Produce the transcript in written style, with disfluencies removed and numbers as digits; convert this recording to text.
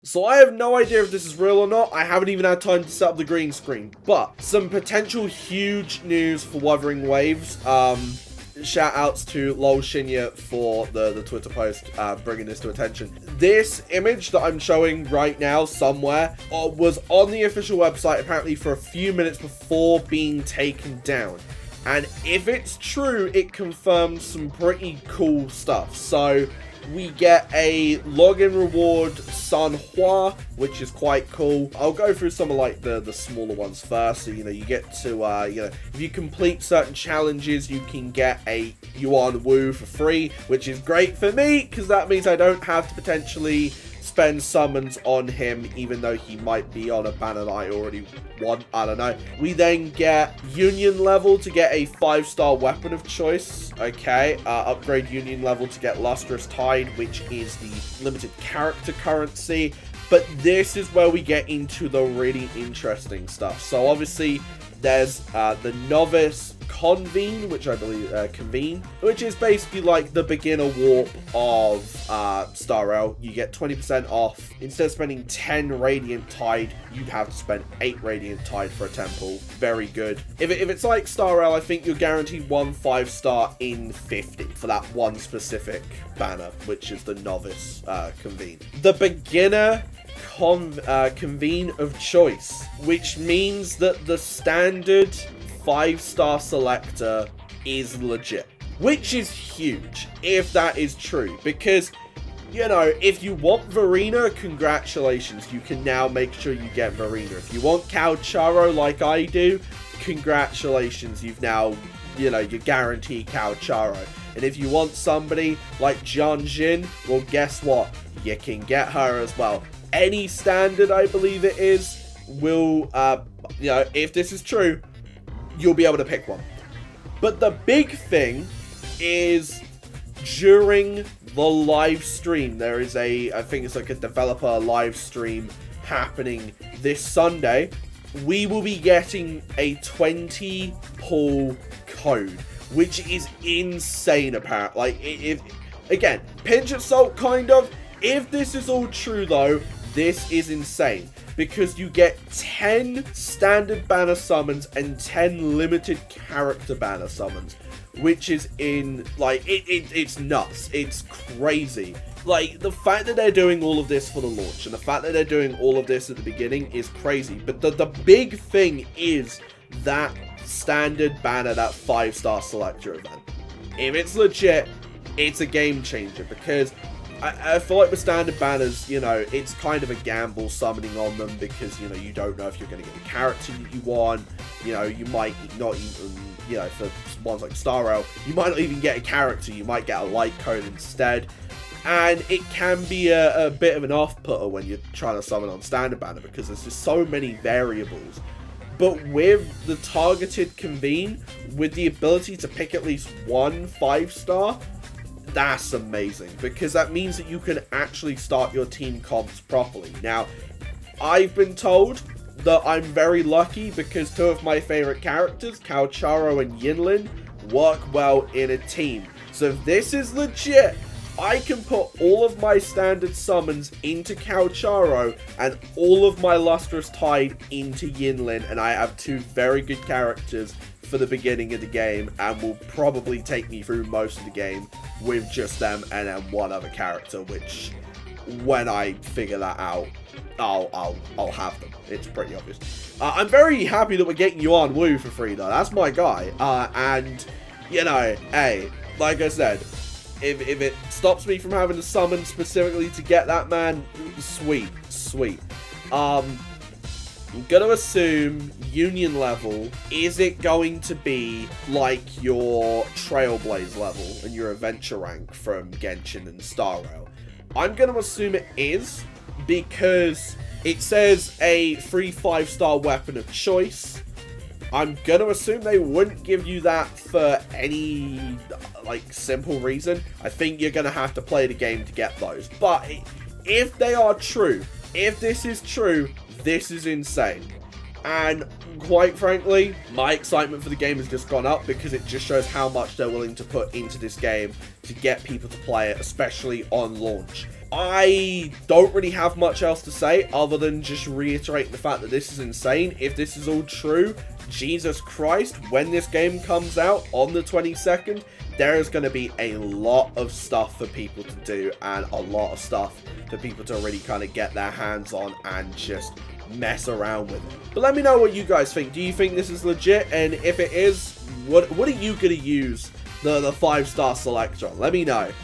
So I have no idea if this is real or not. I haven't even had time to set up the green screen. But some potential huge news for Wuthering Waves. Shout outs to Lol Shinya for the Twitter post bringing this to attention. This image that I'm showing right now somewhere was on the official website apparently for a few minutes before being taken down. And if it's true, it confirms some pretty cool stuff. So we get a login reward Sanhua, which is quite cool. I'll go through some of like the smaller ones first. So, you get to, if you complete certain challenges, you can get a Yuan Wu for free, which is great for me because that means I don't have to potentially spend summons on him, even though he might be on a banner that I already want. I don't know. We then get Union level to get a 5-star weapon of choice. Okay. Upgrade Union level to get Lustrous Tide, which is the limited character currency. But this is where we get into the really interesting stuff. So obviously there's the Novice Convene, which I believe, Convene, which is basically like the beginner warp of Star Rail. You get 20% off. Instead of spending 10 Radiant Tide, you'd have to spend 8 Radiant Tide for a temple. Very good. If it's like Star Rail, I think you're guaranteed 1 5-star in 50 for that one specific banner, which is the Novice Convene. The beginner Convene of choice, which means that the standard 5-star selector is legit, which is huge if that is true, because if you want Verena, congratulations, you can now make sure you get Verena. If you want Cao Charo like I do, congratulations, you've now you guarantee Cao Charo. And if you want somebody like Jian Jin, well, guess what, you can get her as well. Any standard, I believe it is, will if this is true, you'll be able to pick one. But the big thing is during the live stream, there is I think it's like a developer live stream happening this Sunday. We will be getting a 20 pull code, which is insane apparently. Like, again, pinch of salt kind of. If this is all true though, this is insane. Because you get 10 standard banner summons and 10 limited character banner summons, which is it's nuts. It's crazy. Like, the fact that they're doing all of this for the launch and the fact that they're doing all of this at the beginning is crazy. But the big thing is that standard banner, that 5-star selector event. If it's legit, it's a game changer, because I feel like with standard banners, it's kind of a gamble summoning on them, because, you don't know if you're going to get a character that you want. You might not even, for ones like Star Rail, you might not even get a character. You might get a light code instead. And it can be a bit of an off-putter when you're trying to summon on standard banner, because there's just so many variables. But with the targeted convene, with the ability to pick at least one 5-star, that's amazing, because that means that you can actually start your team comps properly. Now, I've been told that I'm very lucky because 2 of my favorite characters, Cao Charo and Yinlin, work well in a team. So if this is legit, I can put all of my standard summons into Cao Charo and all of my Lustrous Tide into Yinlin, and I have 2 very good characters for the beginning of the game, and will probably take me through most of the game with just them and then one other character, which when I figure that out, I'll have them. It's pretty obvious. I'm very happy that we're getting Yuan Wu for free though. That's my guy. And hey, like I said, if it stops me from having to summon specifically to get that man, sweet. I'm going to assume Union level, is it going to be like your Trailblaze level and your Adventure rank from Genshin and Star Rail? I'm going to assume it is, because it says a free 5-star weapon of choice. I'm going to assume they wouldn't give you that for any, simple reason. I think you're going to have to play the game to get those. But if they are true, if this is true, this is insane. And quite frankly, my excitement for the game has just gone up, because it just shows how much they're willing to put into this game to get people to play it, especially on launch. I don't really have much else to say other than just reiterate the fact that this is insane. If this is all true, Jesus Christ, when this game comes out on the 22nd, there is going to be a lot of stuff for people to do and a lot of stuff for people to really kind of get their hands on and just mess around with it. But let me know what you guys think. Do you think this is legit? And if it is, what are you going to use the 5-star selector on? Let me know.